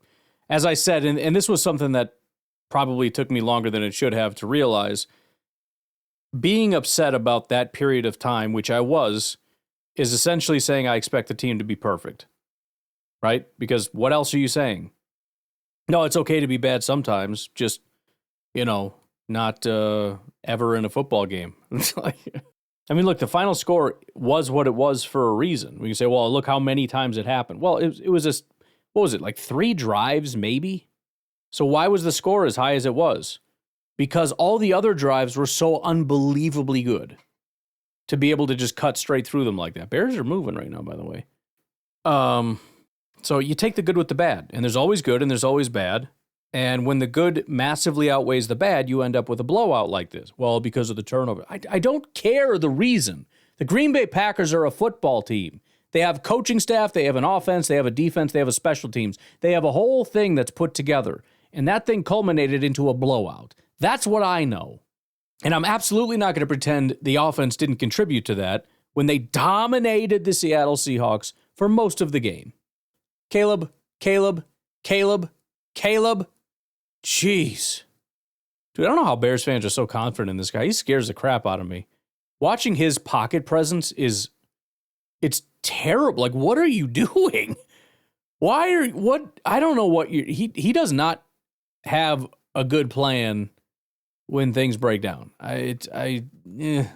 as I said, and this was something that probably took me longer than it should have to realize, being upset about that period of time, which I was, is essentially saying I expect the team to be perfect, right? Because what else are you saying? No, it's okay to be bad sometimes, just, not ever in a football game. It's like... I mean, look, the final score was what it was for a reason. We can say, well, look how many times it happened. Well, it was just, what was it, like 3 drives maybe? So why was the score as high as it was? Because all the other drives were so unbelievably good to be able to just cut straight through them like that. Bears are moving right now, by the way. So you take the good with the bad, and there's always good and there's always bad. And when the good massively outweighs the bad, you end up with a blowout like this. Well, because of the turnover. I don't care the reason. The Green Bay Packers are a football team. They have coaching staff, they have an offense, they have a defense, they have a special teams. They have a whole thing that's put together. And that thing culminated into a blowout. That's what I know. And I'm absolutely not going to pretend the offense didn't contribute to that when they dominated the Seattle Seahawks for most of the game. Caleb. Jeez. Dude, I don't know how Bears fans are so confident in this guy. He scares the crap out of me. Watching his pocket presence it's terrible. Like, what are you doing? I don't know what he does not have a good plan when things break down. Maybe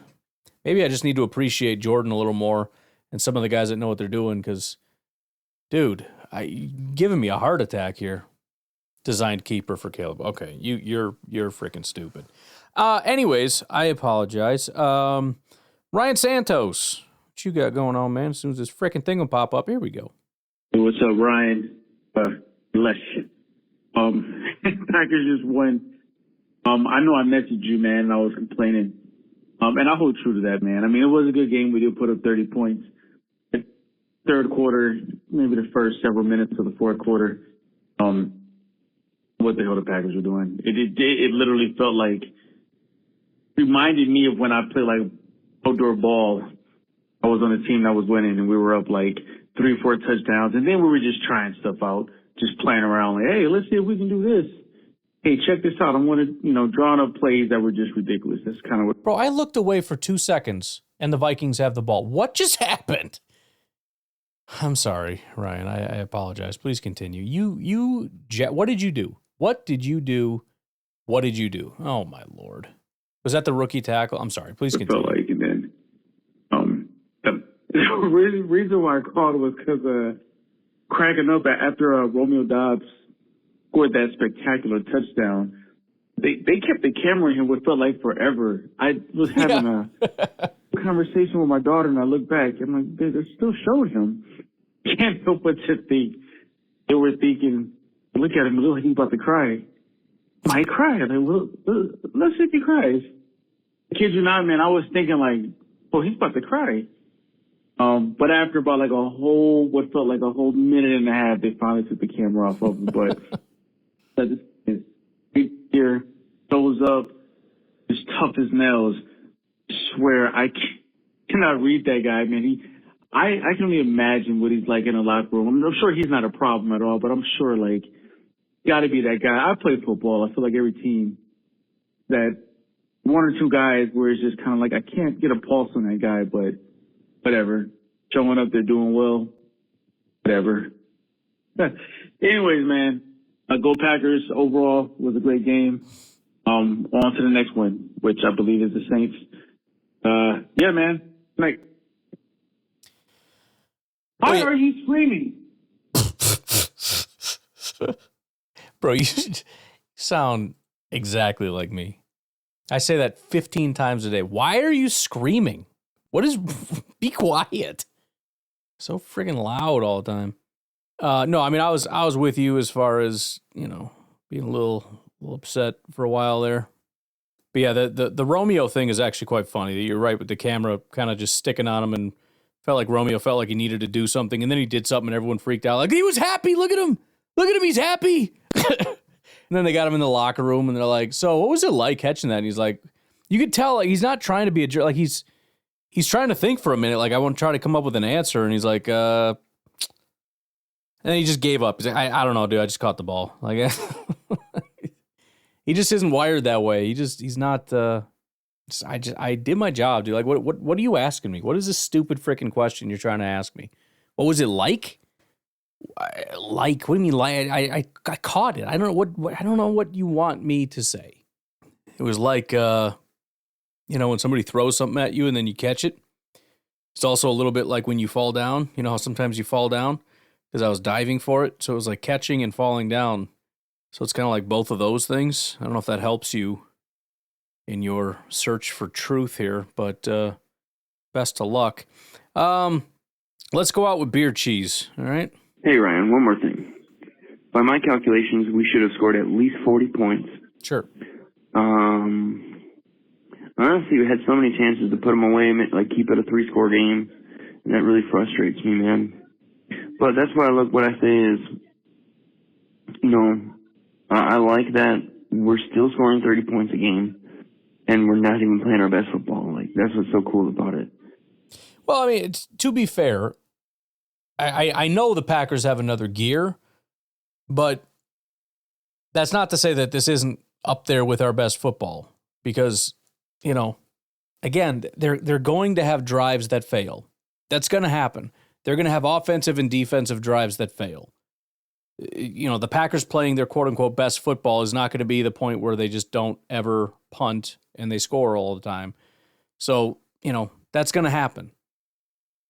I just need to appreciate Jordan a little more and some of the guys that know what they're doing because, dude, giving me a heart attack here. Designed keeper for Caleb. Okay, you're freaking stupid. Anyways, I apologize. Ryan Santos, what you got going on, man? As soon as this freaking thing will pop up, here we go. Hey, what's up, Ryan? Bless you. Packers just won. I know I messaged you, man, and I was complaining. And I hold true to that, man. I mean, it was a good game. We did put up 30 points. Third quarter, maybe the first several minutes of the fourth quarter. What the hell the Packers were doing. It literally felt like, reminded me of when I played like outdoor ball. I was on a team that was winning and we were up like 3 or 4 touchdowns. And then we were just trying stuff out, just playing around like, hey, let's see if we can do this. Hey, check this out. I'm going to, drawing up plays that were just ridiculous. That's kind of what. Bro, I looked away for 2 seconds and the Vikings have the ball. What just happened? I'm sorry, Ryan. I apologize. Please continue. What did you do? What did you do? What did you do? Oh, my Lord. Was that the rookie tackle? I'm sorry. Please continue. Felt like, and then, the reason why I called was because cracking up after Romeo Dobbs scored that spectacular touchdown. They kept the camera in him what felt like forever. I was having a conversation with my daughter, and I looked back. I'm like, they still showed him. Can't help but to think they were thinking, look at him, look, he's about to cry. Might cry. I'm like, well, let's see if he cries. Kid you not, man, I was thinking like, oh, he's about to cry. But after about like what felt like a whole minute and a half, they finally took the camera off of him. But that is here, goes up, as tough as nails. I swear, I cannot read that guy, man. I can only imagine what he's like in a locker room. I'm sure he's not a problem at all, but I'm sure like, got to be that guy. I play football. I feel like every team that 1 or 2 guys where it's just kind of like, I can't get a pulse on that guy, but whatever. Showing up, they're doing well. Whatever. Anyways, man, go Packers. Overall, was a great game. On to the next one, which I believe is the Saints. Yeah, man. Like, why are you screaming? Bro, you sound exactly like me. I say that 15 times a day. Why are you screaming? Be quiet. So friggin' loud all the time. No, I mean, I was with you as far as, being a little upset for a while there. But yeah, the Romeo thing is actually quite funny. You're right with the camera kind of just sticking on him and felt like Romeo felt like he needed to do something. And then he did something and everyone freaked out. Like, he was happy. Look at him. Look at him. He's happy. And then they got him in the locker room and they're like, so what was it like catching that? And he's like, you could tell like he's not trying to be a jerk. Like he's trying to think for a minute. Like, I want to try to come up with an answer. And he's like, and then he just gave up. He's like, I don't know, dude. I just caught the ball. Like, he just isn't wired that way. He's not, I did my job, dude. Like, what are you asking me? What is this stupid freaking question you're trying to ask me? What was it like? Like, what do you mean like? I caught it. I don't know what you want me to say. It was like, when somebody throws something at you and then you catch it. It's also a little bit like when you fall down. You know how sometimes you fall down? Because I was diving for it. So it was like catching and falling down. So it's kind of like both of those things. I don't know if that helps you in your search for truth here, but best of luck. Let's go out with beer cheese, all right? Hey, Ryan, one more thing. By my calculations, we should have scored at least 40 points. Sure. Honestly, we had so many chances to put them away, like keep it a 3-score game, and that really frustrates me, man. But that's why what I say is, I like that we're still scoring 30 points a game, and we're not even playing our best football. Like, that's what's so cool about it. Well, I mean, to be fair, I know the Packers have another gear, but that's not to say that this isn't up there with our best football, because, again, they're going to have drives that fail. That's going to happen. They're going to have offensive and defensive drives that fail. The Packers playing their quote-unquote best football is not going to be the point where they just don't ever punt and they score all the time. So, that's going to happen.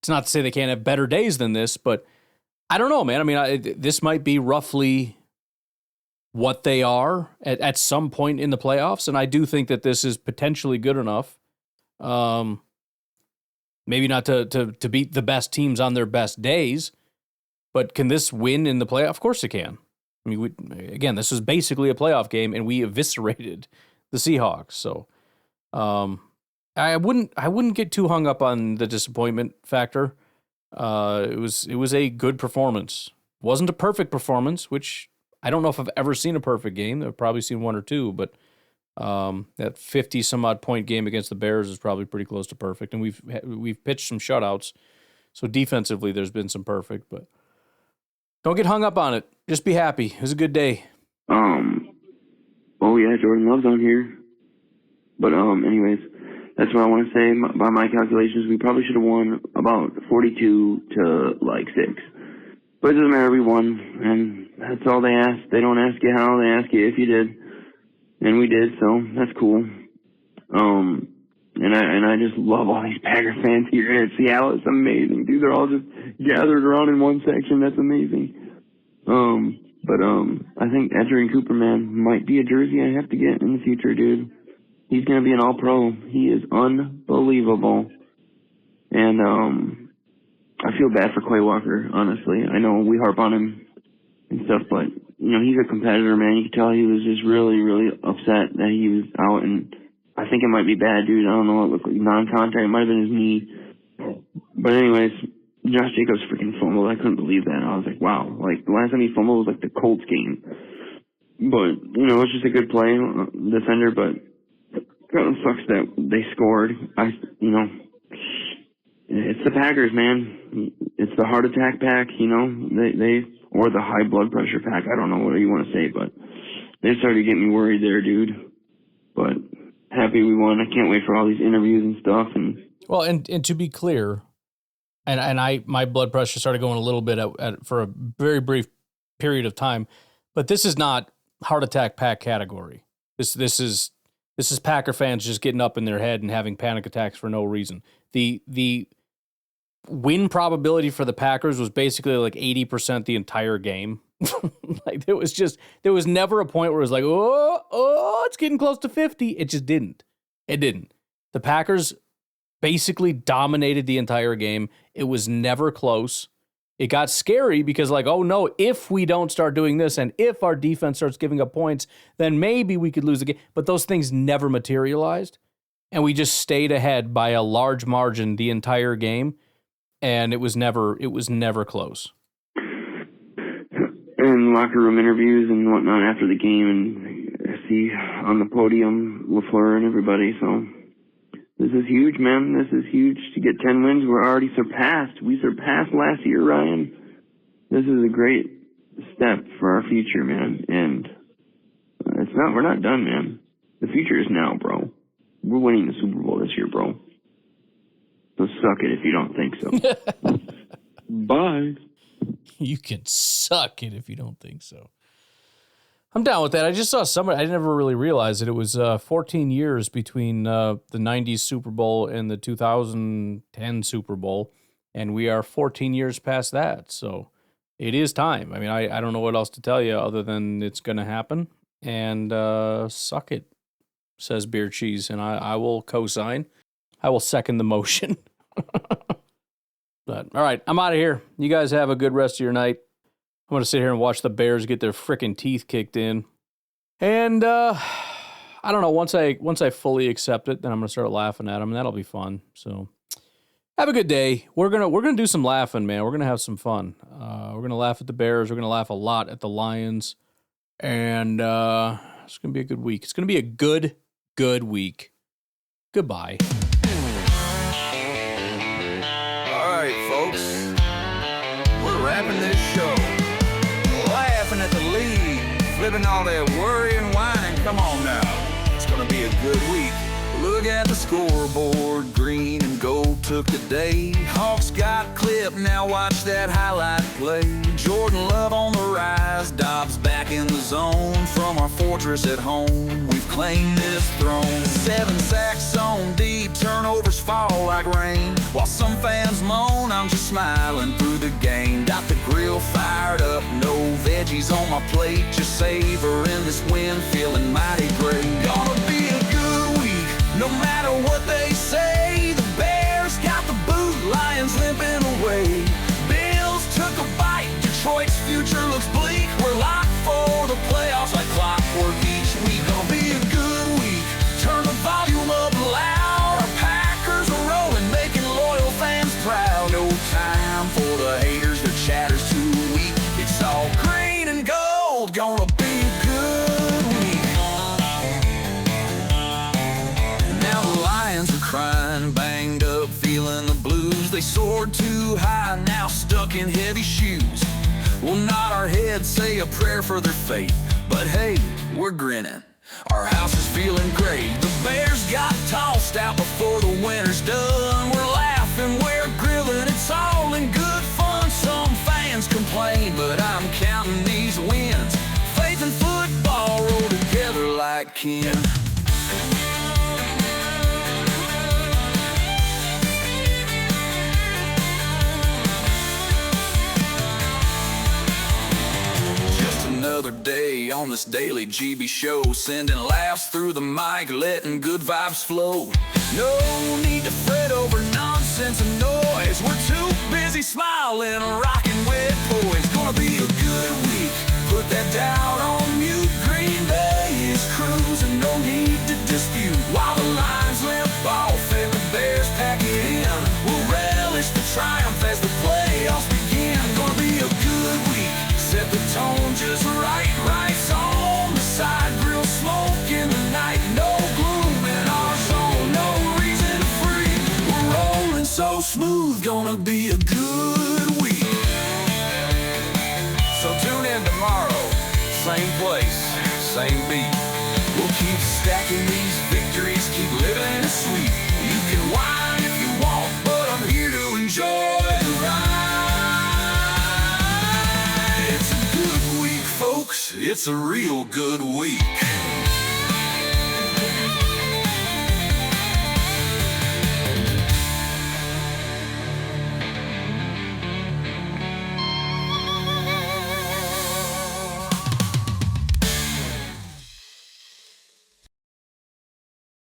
It's not to say they can't have better days than this, but I don't know, man. I mean, this might be roughly what they are at some point in the playoffs, and I do think that this is potentially good enough. Maybe not to beat the best teams on their best days, but can this win in the playoff? Of course it can. I mean, again, this was basically a playoff game, and we eviscerated the Seahawks. So, I wouldn't get too hung up on the disappointment factor. It was a good performance. Wasn't a perfect performance, which I don't know if I've ever seen a perfect game. I've probably seen one or two, but that 50 some odd point game against the Bears is probably pretty close to perfect. And we've pitched some shutouts, so defensively there's been some perfect, but don't get hung up on it. Just be happy. It was a good day. Oh yeah, Jordan Love's on here. But anyways, that's what I want to say. By my calculations, we probably should have won about 42 to 6. But it doesn't matter, we won, and that's all they ask. They don't ask you how, they ask you if you did. And we did, so that's cool. And I just love all these Packer fans here at Seattle. It's amazing, dude. They're all just gathered around in one section. That's amazing. But I think Edgerrin Cooper, man, might be a jersey I have to get in the future, dude. He's going to be an all-pro. He is unbelievable. And I feel bad for Quay Walker, honestly. I know we harp on him and stuff, but, he's a competitor, man. You can tell he was just really, really upset that he was out, and I think it might be bad, dude. I don't know. It looked like non-contact. It might have been his knee. But anyways, Josh Jacobs freaking fumbled. I couldn't believe that. I was like, wow. Like, the last time he fumbled was, the Colts game. But, it's just a good play, defender, but it kind of sucks that they scored. It's the Packers, man. It's the heart attack pack, or the high blood pressure pack. I don't know what you want to say, but they started to get me worried there, dude. But happy we won. I can't wait for all these interviews and stuff. And to be clear, my blood pressure started going a little bit for a very brief period of time, but this is not heart attack pack category. This is Packer fans just getting up in their head and having panic attacks for no reason. The win probability for the Packers was basically 80% the entire game. There was never a point where it was like, oh, it's getting close to 50. It just didn't. It didn't. The Packers basically dominated the entire game. It was never close. It got scary because oh no, if we don't start doing this and if our defense starts giving up points, then maybe we could lose the game. But those things never materialized. And we just stayed ahead by a large margin the entire game. And it was never close. And locker room interviews and whatnot after the game, and I see on the podium LaFleur and everybody. So this is huge, man. This is huge to get 10 wins. We're already surpassed. We surpassed last year, Ryan. This is a great step for our future, man. And we're not done, man. The future is now, bro. We're winning the Super Bowl this year, bro. So suck it if you don't think so. Bye. You can suck it if you don't think so. I'm down with that. I just saw somebody, I never really realized it. It was 14 years between the 90s Super Bowl and the 2010 Super Bowl, and we are 14 years past that. So it is time. I mean, I don't know what else to tell you other than it's going to happen, and suck it, says Beer Cheese, and I will co-sign. I will second the motion. But all right, I'm out of here. You guys have a good rest of your night. I'm gonna sit here and watch the Bears get their frickin' teeth kicked in. And I don't know. Once I fully accept it, then I'm gonna start laughing at them, and that'll be fun. So have a good day. We're gonna do some laughing, man. We're gonna have some fun. We're gonna laugh at the Bears. We're gonna laugh a lot at the Lions, and it's gonna be a good week. It's gonna be a good week. Goodbye. All right, folks, we're wrapping this show. Laughing at the lead, flipping all that worry and whining. Come on now, it's gonna be a good week. Look at the scoreboard, green and gold took the day. Hawks got clipped, now watch that highlight play. Jordan Love on the rise, Dobbs back in the zone. From our fortress at home, we've claimed this throne. 7 sacks on deep, turnovers fall like rain. While some fans moan, I'm just smiling through the game. Got the grill fired up, no veggies on my plate. Just savoring this win, feeling mighty great. Gonna be a good week, no matter what they say. The Bears got the boot, Lions limping away. Bills took a bite, Detroit's future looks bleak. We're locked for the playoffs like clockwork each week. Gonna be a good week, turn the volume up loud. Our Packers are rolling, making loyal fans proud. No time for the haters, their chatter's too weak. It's all green and gold, gonna be a good week. Now the Lions are crying, banged up, feeling the blues. They soared too high, now stuck in heavy shoes. We'll nod our heads, say a prayer for their fate. But hey, we're grinning, our house is feeling great. The Bears got tossed out before the winter's done. We're laughing, we're grilling, it's all in good fun. Some fans complain, but I'm counting these wins. Faith and football roll together like kin. Another day on this daily GB show, sending laughs through the mic, letting good vibes flow. No need to fret over nonsense and noise. We're too busy smiling, rocking with poise. Gonna be a good week, put that down on mute. Green Bay is cruising, no need to dispute. While the Lions limp off and the Bears pack it in, we'll relish the triumph as the playoffs begin. Gonna be a good week, set the tone just right, rice on the side, grill smoke in the night, no gloom in our zone, no reason to freak. We're rolling so smooth, gonna be a good week. So tune in tomorrow, same place, same beat. We'll keep stacking these victories, keep living it sweet. You can whine if you want, but I'm here to enjoy the ride. It's a good week, folks. It's a real good week.